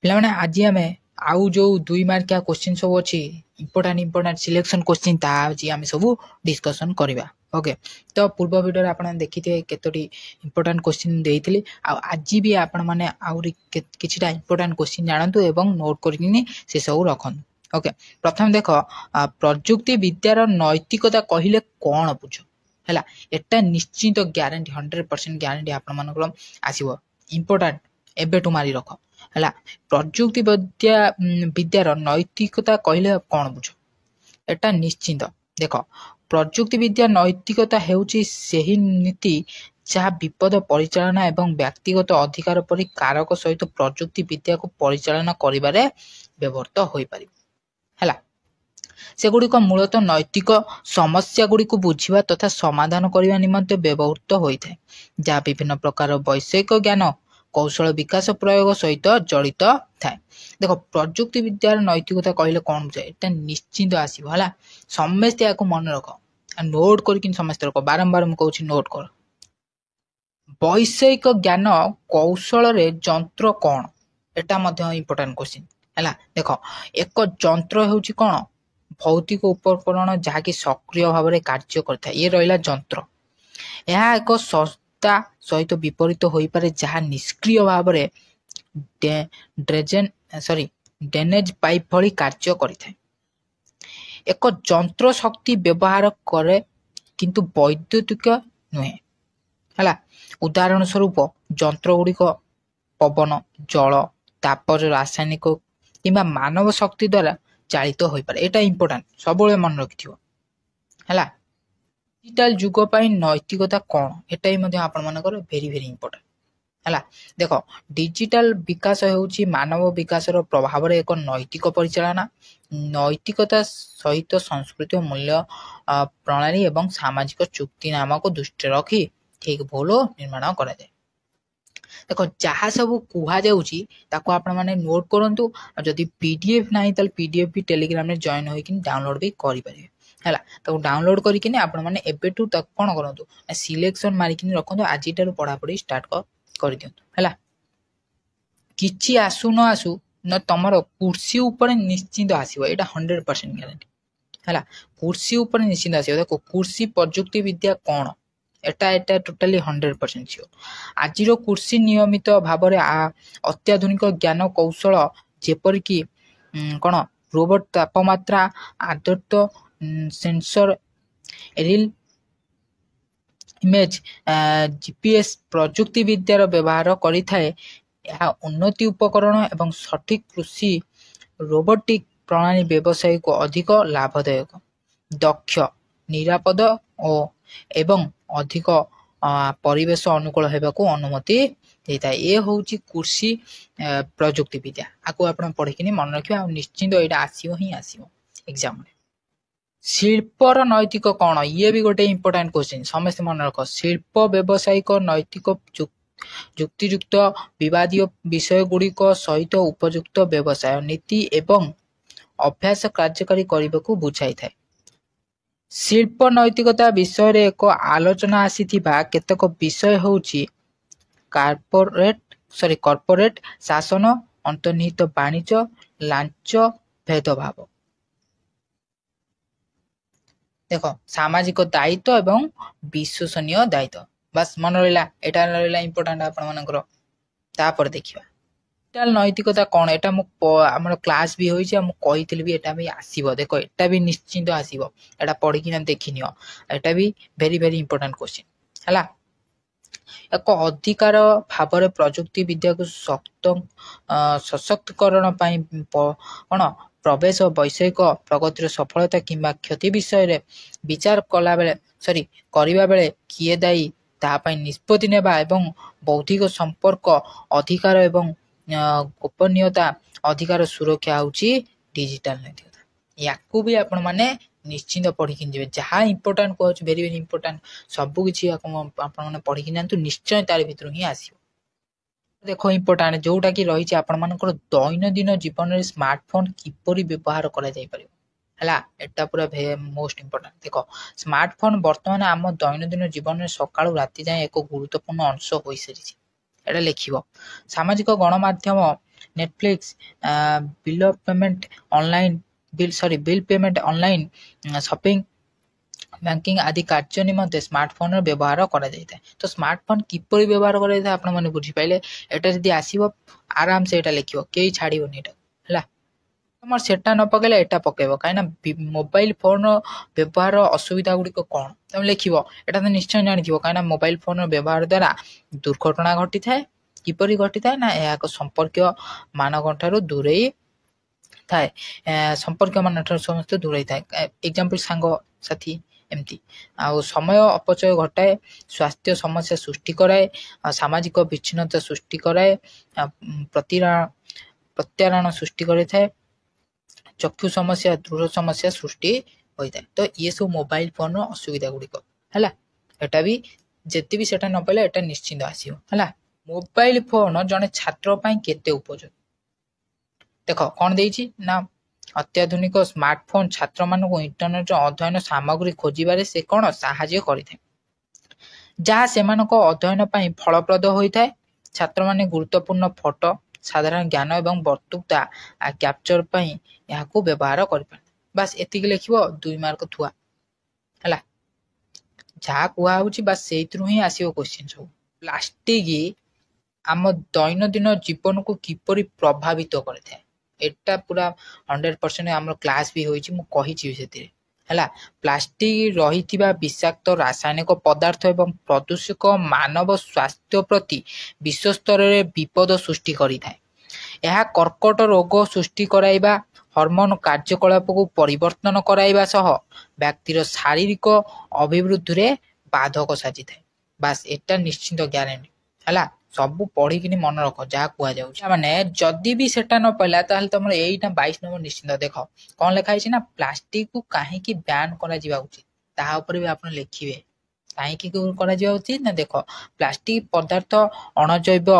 ପିଲାମାନେ ଆଜି ଆମେ ଆଉ ଯୋଉ 2 ମାର୍କିଆ କ୍ୱେଶ୍ଚିନ୍ ସବୁ ଅଛି ଇମ୍ପୋର୍ଟାଣ୍ଟ ସିଲେକ୍ସନ କ୍ୱେଶ୍ଚିନ୍ ତାହା ଆଜି ଆମେ ସବୁ ଡିସ୍କସନ୍ କରିବା। ଓକେ, ତ ପୂର୍ବ ଭିଡ଼ିଓରେ ଆପଣ ଦେଖିଥିବେ କେତୋଟି ଇମ୍ପୋର୍ଟାଣ୍ଟ କ୍ୱେଶ୍ଚିନ୍ ଦେଇଥିଲି। ଆଉ ଆଜି ବି ଆପଣମାନେ ଆହୁରି କିଛିଟା ଇମ୍ପୋର୍ଟାଣ୍ଟ କ୍ୱେଶ୍ଚିନ୍ ଜାଣନ୍ତୁ ଏବଂ ନୋଟ୍ କରିକିନି ସେସବୁ ରଖନ୍ତୁ। ଓକେ, ପ୍ରଥମେ ଦେଖ ପ୍ରଯୁକ୍ତି ବିଦ୍ୟାର ନୈତିକତା କହିଲେ କ'ଣ ବୁଝ? ହେଲା, ଏଟା ନିଶ୍ଚିତ ଗ୍ୟାରେଣ୍ଟି 100% ଗ୍ୟାରେଣ୍ଟି ଆପଣମାନଙ୍କର ଆସିବ। ଇମ୍ପୋର୍ଟାଣ୍ଟ ଏବେଠୁ ମାରି ରଖ। ହେଲା, ପ୍ରଯୁକ୍ତି ବିଦ୍ୟାର ନୈତିକତା କହିଲେ କ'ଣ ବୁଝ? ଏଟା ନିଶ୍ଚିନ୍ତ ଦେଖ, ପ୍ରଯୁକ୍ତି ବିଦ୍ୟା ନୈତିକତା ହେଉଛି ସେହି ନୀତି ଯାହା ବିପଦ ପରିଚାଳନା ଏବଂ ବ୍ୟକ୍ତିଗତ ଅଧିକାର ପରି କାରକ ସହିତ ପ୍ରଯୁକ୍ତି ବିଦ୍ୟାକୁ ପରିଚାଳନା କରିବାରେ ବ୍ୟବହୃତ ହୋଇପାରିବ। ହେଲା, ସେଗୁଡ଼ିକ ମୂଳତଃ ନୈତିକ ସମସ୍ୟାଗୁଡ଼ିକୁ ବୁଝିବା ତଥା ସମାଧାନ କରିବା ନିମନ୍ତେ ବ୍ୟବହୃତ ହୋଇଥାଏ, ଯାହା ବିଭିନ୍ନ ପ୍ରକାର ବୈଷୟିକ ଜ୍ଞାନ କୌଶଳ ବିକାଶ ପ୍ରୟୋଗ ସହିତ ଜଡ଼ିତ ଥାଏ। ଦେଖ, ପ୍ରଯୁକ୍ତି ବିଦ୍ୟାର ନୈତିକତା କହିଲେ କ'ଣ ବୁଝାଏ? ଏଟା ନିଶ୍ଚିନ୍ତ ଆସିବ। ହେଲା, ସମସ୍ତେ ଏହାକୁ ମନେ ରଖ, ନୋଟ୍ କରିକି ସମସ୍ତେ ରଖ, ବାରମ୍ବାର ମୁଁ କହୁଛି ନୋଟ୍ କର। ବୈଷୟିକ ଜ୍ଞାନ କୌଶଳରେ ଯନ୍ତ୍ର କ'ଣ? ଏଟା ମଧ୍ୟ ଇମ୍ପୋର୍ଟାଣ୍ଟ କ୍ୱେଶ୍ଚିନ୍। ହେଲା, ଦେଖ, ଏକ ଯନ୍ତ୍ର ହେଉଛି କ'ଣ? ଭୌତିକ ଉପକରଣ ଯାହାକି ସକ୍ରିୟ ଭାବରେ କାର୍ଯ୍ୟ କରିଥାଏ। ଇଏ ରହିଲା ଯନ୍ତ୍ର। ଏହା ଏକ ସଂସ୍ଥା ସହିତ ବିପରୀତ ହୋଇପାରେ ଯାହା ନିଷ୍କ୍ରିୟ ଭାବରେ ଡ୍ରେନେଜ୍ ପାଇପ୍ ଭଳି କାର୍ଯ୍ୟ କରିଥାଏ। ଏକ ଯନ୍ତ୍ର ଶକ୍ତି ବ୍ୟବହାର କରେ କିନ୍ତୁ ବୈଦ୍ୟୁତିକ ନୁହେଁ। ହେଲା, ଉଦାହରଣ ସ୍ୱରୂପ ଯନ୍ତ୍ର ଗୁଡ଼ିକ ପବନ, ଜଳ, ତାପ, ରାସାୟନିକ କିମ୍ବା ମାନବ ଶକ୍ତି ଦ୍ୱାରା ଚାଳିତ ହୋଇପାରେ। ଏଟା ଇମ୍ପୋର୍ଟାଣ୍ଟ, ସବୁବେଳେ ମନେ ରଖିଥିବ। ହେଲା, ଡିଜିଟାଲ ଯୁଗ ପାଇଁ ନୈତିକତା କ'ଣ? ଏଟା ବି ମଧ୍ୟ ଆପଣମାନଙ୍କର ଭେରି ଇମ୍ପୋର୍ଟାଣ୍ଟ। ହେଲା, ଦେଖ, ଡିଜିଟାଲ ବିକାଶ ହେଉଛି ମାନବ ବିକାଶର ପ୍ରଭାବରେ ଏକ ନୈତିକ ପରିଚାଳନା। ନୈତିକତା ସହିତ ସଂସ୍କୃତି ମୂଲ୍ୟ ପ୍ରଣାଳୀ ଏବଂ ସାମାଜିକ ଚୁକ୍ତି ନାମକୁ ଦୃଷ୍ଟିରେ ରଖି ଠିକ୍ ଭୁଲ ନିର୍ମାଣ କରାଯାଏ। ଦେଖ, ଯାହା ସବୁ କୁହାଯାଉଛି ତାକୁ ଆପଣମାନେ ନୋଟ୍ କରନ୍ତୁ। ଆଉ ଯଦି PDF ନାହିଁ ତାହେଲେ PDF ବି ଟେଲିଗ୍ରାମରେ ଜଏନ୍ ହୋଇକି ଡାଉନଲୋଡ୍ ବି କରିପାରିବେ। ହେଲା, ତାକୁ ଡାଉନଲୋଡ୍ କରିକିନି ଆପଣମାନେ ଏବେଠୁ ତାକୁ କ'ଣ କରନ୍ତୁ, ସିଲେକ୍ସନ ମାରିକିନି ରଖନ୍ତୁ। ଆଜିଠାରୁ ପଢ଼ାପଢ଼ି ଷ୍ଟାର୍ଟ କରିଦିଅନ୍ତୁ। ହେଲା, କିଛି ଆସୁ ନ ଆସୁ ତମର କୁର୍ସୀ ଉପରେ ନିଶ୍ଚିନ୍ତ ଆସିବ। ଏଇଟା 100% ଗ୍ୟାରେଣ୍ଟି। ହେଲା, କୁର୍ସୀ ଉପରେ ନିଶ୍ଚିନ୍ତ ଆସିବ। ଦେଖ, କୁର୍ସୀ ପ୍ରଯୁକ୍ତି ବିଦ୍ୟା କ'ଣ? ଏଟା ଟୋଟାଲି 100% ସିଓର। ଆଜିର କୁର୍ସୀ ନିୟମିତ ଭାବରେ ଅତ୍ୟାଧୁନିକ ଜ୍ଞାନ କୌଶଳ ଯେପରିକି କ'ଣ ରୋବୋଟ, ତାପମାତ୍ରା ଆଦୃତ ସେନ୍ସର, ରିଲ୍ ଇମେଜ, GPS ପ୍ରଯୁକ୍ତି ବିଦ୍ୟାର ବ୍ୟବହାର କରିଥାଏ। ଏହା ଉନ୍ନତି ଉପକରଣ ଏବଂ ସଠିକ୍ କୃଷି ରୋବୋଟିକ୍ ପ୍ରଣାଳୀ ବ୍ୟବସାୟକୁ ଅଧିକ ଲାଭଦାୟକ, ଦକ୍ଷ, ନିରାପଦ ଏବଂ ଅଧିକ ପରିବେଶ ଅନୁକୂଳ ହେବାକୁ ଅନୁମତି ଦେଇଥାଏ। ଏ ହେଉଛି କୃଷି ପ୍ରଯୁକ୍ତି ବିଦ୍ୟା। ଆକୁ ଆପଣ ପଢ଼ିକିନି ମନେ ରଖିବେ, ଆଉ ନିଶ୍ଚିନ୍ତ ଏଇଟା ଆସିବ ହିଁ ଆସିବ ଏକ୍ଜାମରେ। ଶିଳ୍ପର ନୈତିକ କ'ଣ? ଇଏ ବି ଗୋଟେ ଇମ୍ପୋର୍ଟାଣ୍ଟ କ୍ୱେଶ୍ଚିନ୍, ସମସ୍ତେ ମନେ ରଖ। ଶିଳ୍ପ ବ୍ୟବସାୟିକ ନୈତିକ ଯୁକ୍ତିଯୁକ୍ତ ବିବାଦୀୟ ବିଷୟଗୁଡ଼ିକ ସହିତ ଉପଯୁକ୍ତ ବ୍ୟବସାୟ ନୀତି ଏବଂ ଅଭ୍ୟାସ କାର୍ଯ୍ୟକାରୀ କରିବାକୁ ବୁଝାଇଥାଏ। ଶିଳ୍ପ ନୈତିକତା ବିଷୟରେ ଏକ ଆଲୋଚନା ଆସିଥିବା କେତେକ ବିଷୟ ହେଉଛି କର୍ପୋରେଟ ଶାସନ, ଅନ୍ତର୍ନିହିତ ବାଣିଜ୍ୟ, ଲାଞ୍ଚ, ଭେଦଭାବ। ଦେଖ, ସାମାଜିକ ଦାୟିତ୍ୱ ଏବଂ ବିଶ୍ୱସନୀୟ ଦାୟିତ୍ୱ। ବାସ୍ ମନେ ରହିଲା, ଏଟା ରହିଲା ଇମ୍ପୋର୍ଟାଣ୍ଟ ଆପଣମାନଙ୍କର। ତାପରେ ଦେଖିବା ଡିଜିଟାଲ ନୈତିକତା କ'ଣ? ଏଟା ଆମର କ୍ଲାସ୍ ବି ହୋଇଛି, ଆଉ ମୁଁ କହିଥିଲି ବି ଏଟା ବି ଆସିବ। ଦେଖ, ଏଟା ବି ନିଶ୍ଚିନ୍ତ ଆସିବ। ଏଟା ପଢ଼ିକିନା ଦେଖିନିଅ, ଏଟା ବି ଭେରି ଇମ୍ପୋର୍ଟାଣ୍ଟ କ୍ୱେଶ୍ଚିନ୍। ହେଲା, ଏକ ଅଧିକାର ଭାବରେ ପ୍ରଯୁକ୍ତି ବିଦ୍ୟାକୁ ସଶକ୍ତିକରଣ ପାଇଁ କ'ଣ ପ୍ରବେଶ, ବୈଷୟିକ ପ୍ରଗତିର ସଫଳତା କିମ୍ବା କ୍ଷତି ବିଷୟରେ ବିଚାର କରିବା ବେଳେ କିଏ ଦାୟୀ ତାହା ପାଇଁ ନିଷ୍ପତ୍ତି ନେବା ଏବଂ ବୌଦ୍ଧିକ ସମ୍ପର୍କ ଅଧିକାର ଏବଂ ଗୋପନୀୟତା ଅଧିକାର ସୁରକ୍ଷା ହେଉଛି ଡିଜିଟାଲ ନୈତିକତା। ୟାକୁ ବି ଆପଣମାନେ ନିଶ୍ଚିନ୍ତ ପଢ଼ିକି ଯିବେ। ଯାହା ଇମ୍ପୋର୍ଟାଣ୍ଟ କହୁଛି ଭେରି ଇମ୍ପୋର୍ଟାଣ୍ଟ, ସବୁ କିଛି ଆପଣମାନେ ପଢ଼ିକି ଯାଆନ୍ତୁ, ନିଶ୍ଚୟ ତାରି ଭିତରୁ ହିଁ ଆସିବ। ଦେଖ, ଇମ୍ପୋର୍ଟାଣ୍ଟ ଯୋଉଟା କି ରହିଛି ଆପଣମାନଙ୍କର ଦୈନନ୍ଦିନ ଜୀବନରେ ସ୍ମାର୍ଟଫୋନ କିପରି ବ୍ୟବହାର କରାଯାଇପାରିବ। ହେଲା, ଏଟା ପୁରା ମୋଷ୍ଟ ଇମ୍ପୋର୍ଟାଣ୍ଟ। ଦେଖ, ସ୍ମାର୍ଟଫୋନ ବର୍ତ୍ତମାନ ଆମ ଦୈନନ୍ଦିନ ଜୀବନରେ ସକାଳୁ ରାତି ଯାଏଁ ଏକ ଗୁରୁତ୍ୱପୂର୍ଣ୍ଣ ଅଂଶ ହୋଇସାରିଛି। ଏଟା ଲେଖିବ। ସାମାଜିକ ଗଣମାଧ୍ୟମ Netflix bill payment online bill payment online shopping banking आदि कार्य निमंते स्मार्टफोन व्यवहार करा जायता तो स्मार्टफोन किपरि व्यवहार करा जायता आपण माने बुझी पाइले एटा जदी आसीबो आराम से एटा लिखिबो केही छाड़ीबोनी एटा हला तमर सेटा न पकेले एटा पकेबो काइना मोबाइल फोन व्यवहार असुविधा गुडी को कोन तम लिखिबो एटा तो निश्चय जानिथिबो काइना मोबाइल फोन व्यवहार द्वारा दुर्घटना घटी थाए किपरि घटी थाए ना या को संपर्क मानवठारु दूरेई थाए संपर्क मानवठारु समस्त दूरेई थाए एग्जांपल सांगो साथी एमती आ समय अपचय घटाए स्वास्थ्य समस्या सृष्टि कराए सामाजिक विच्छिन्नता सृष्टि कराए प्रत्यारण सृष्टि करे थाए चक्षु समस्या दृढ़ समस्या सृष्टि होता है तो ये सब मोबाइल फोन असुविधा गुड़िक है एटा भी जेते भी सेटा न पाइले एटा निश्चिंत आसीबो हला मोबाइल फोन जने छात्र पई केते उपयोगी देखो कोन देइछि ना अत्याधुनिक स्मार्टफोन छात्र मानको इंटरनेट अध्ययन सामग्री खोजिबारे से कोन सहाय्य करिथे जहाँ सेमानको अध्ययन पई फलप्रद होइथाय छात्र माने गुरुत्वपूर्ण फोटो साधारण ज्ञान एवं बर्तुकता कैप्चर पई याको व्यवहार करि पारे बस एतिक लिखिबो 2 मार्क थुआ हला जहा कुआ होची बस सेइत्रु ही आसीबो क्वेश्चन सब प्लास्टिक आम दैनंदिन जीवन को किपरि प्रभावित करथे एटा पूरा 100% हमर क्लास भी होईची मु कहिची सेतिरे हला प्लास्टिक रहिथिबा विषाक्त रासायनिक पदार्थ एवं प्रदूषक मानव स्वास्थ्य प्रति विश्व स्तर रे विपद सृष्टि करि थाए यह कर्कट रोग सृष्टि कराइबा हार्मोन कार्यकलाप को परिवर्तन कराइबा सह व्यक्तिर शारीरिक अभिवृद्धि रे बाधक साजी थाए बस एटा निश्चित ग्यारंटी हला सब पढ़ी किनी मन रख जहा कुआ जाउछ माने जदी भी सेटा न पइला ताहले तमर एइटा 22 नंबर निश्चित देखो कोन लिखा हिछि ना प्लास्टिक को काहे की बैन करा जिबा उचित ताहा ऊपर भी आपण लिखिबे काहे की करा जिबा उचित ना देखो प्लास्टिक पदार्थ अणजैव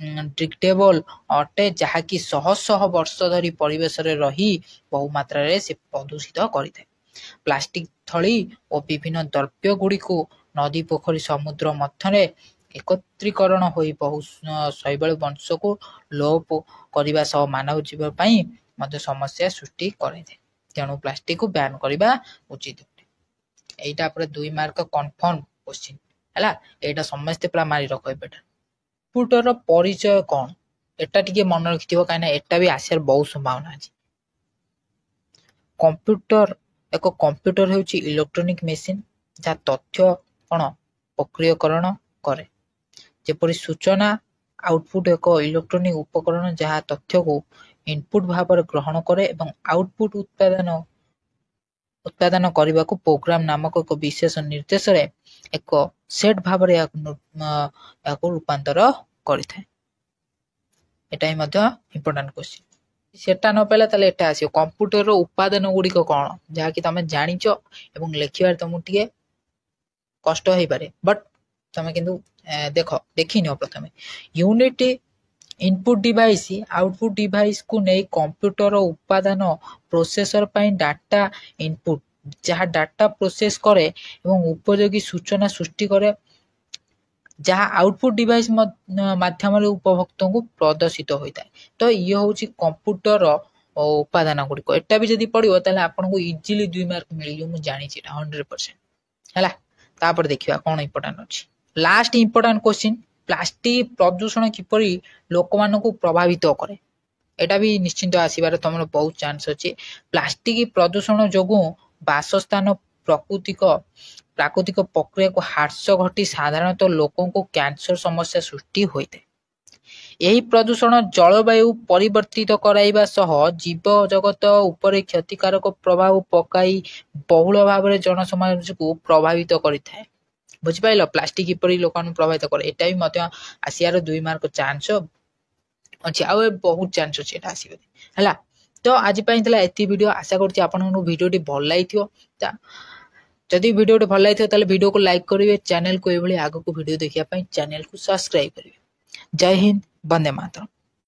डिग्रेडेबल अटे जहा की शह शह वर्ष धरी परिवेश रे रही बहु मात्रा रे से प्रदूषित करिथे प्लास्टिक थली और विभिन्न द्रव्य गुडी को नदी पोखरी समुद्र मध्यरे एकत्रीकरण होई बहु शैवाल वंश को लोप करबा सह मानव जीवन पई मध्य समस्या सृष्टि करे तेणु प्लास्टिक को बैन करबा उचित एटा पर 2 मार्क कंफर्म क्वेश्चन हला एटा समस्त पूरा मारी रखो बेटा कंप्यूटर परिचय कोन एटा टिके मन रखिथिबो काना एटा भी आसेर बहुत संभावना अछि कंप्यूटर हेउची इलेक्ट्रॉनिक मेशिन जा तथ्य कोन प्रक्रियाकरण करे जेपरि सूचना आउटपुट एक इलेक्ट्रॉनिक उपकरण जहाँ तथ्य को इनपुट भाव ग्रहण करे एवं आउटपुट उत्पादन करने को प्रोग्राम नामक एक विशेष निर्देश रे एक सेट भाव रूपांतर करिଥାଏ एटा ही मध्य इंपोर्टेंट क्वेश्चन सेटा न पहला ताले एटा आसीयो कंप्यूटर रो उत्पादन गुडी को कोन जहा कि तमे जानिचो एवं लेखिबार तमु टिके कष्ट होई पारे बट तमे किंतु देखो देखिनियो प्रथमे unit input device output device को नहीं कंप्यूटर उत्पादन प्रोसेसर पई डाटा इनपुट जहाँ डाटा प्रोसेस करे एवं उपयोगी सूचना सृष्टि करे जहाँ आउटपुट डिवाइस माध्यम उपभोक्ता को प्रदर्शित होता है तो ये हूँ कंप्यूटर उत्पादन गुड़िक एटा भी जब पड़ो ताले आपको इजिली 2 मार्क मिल मुझे जानी 100% है तापर देखिए कौन इंपोर्टेंट अच्छी लास्ट इंपोर्टेंट क्वेश्चन प्लास्टिक प्रदूषण किपरि लोक मान को प्रभावित करे एटा भी निश्चिंत आसीबार तुम बहुत चांस अच्छे प्लास्टिक प्रदूषण जोगु बासस्थान प्राकृतिक प्रक्रिया को ह्रास घटी साधारणतः लोकों को कैंसर समस्या सृष्टि होता है यही प्रदूषण जलवायु परिवर्तित कराइबा सह जीव जगत उपरे क्षतिकारक प्रभाव पकाई बहुल भाव में जनसमाज को प्रभावित करिଥାଏ बुझिपाइल प्लास्टिक किपरि लोकान प्रभावित करे एटा भी मध्य आसियार 2 मार्क चांस अछि आ बहुत चांस अछि एटा आसीबे हला तो आज पई तला एती वीडियो आशा करछि आपन वीडियोटी भल लागिथियो जदि वीडियोटी भल लागिथियो ताले वीडियो को लाइक करिवे चैनल को एभली आगो को वीडियो देखिया पई चैनल को सब्सक्राइब करिवे जय हिंद वंदे मातरम।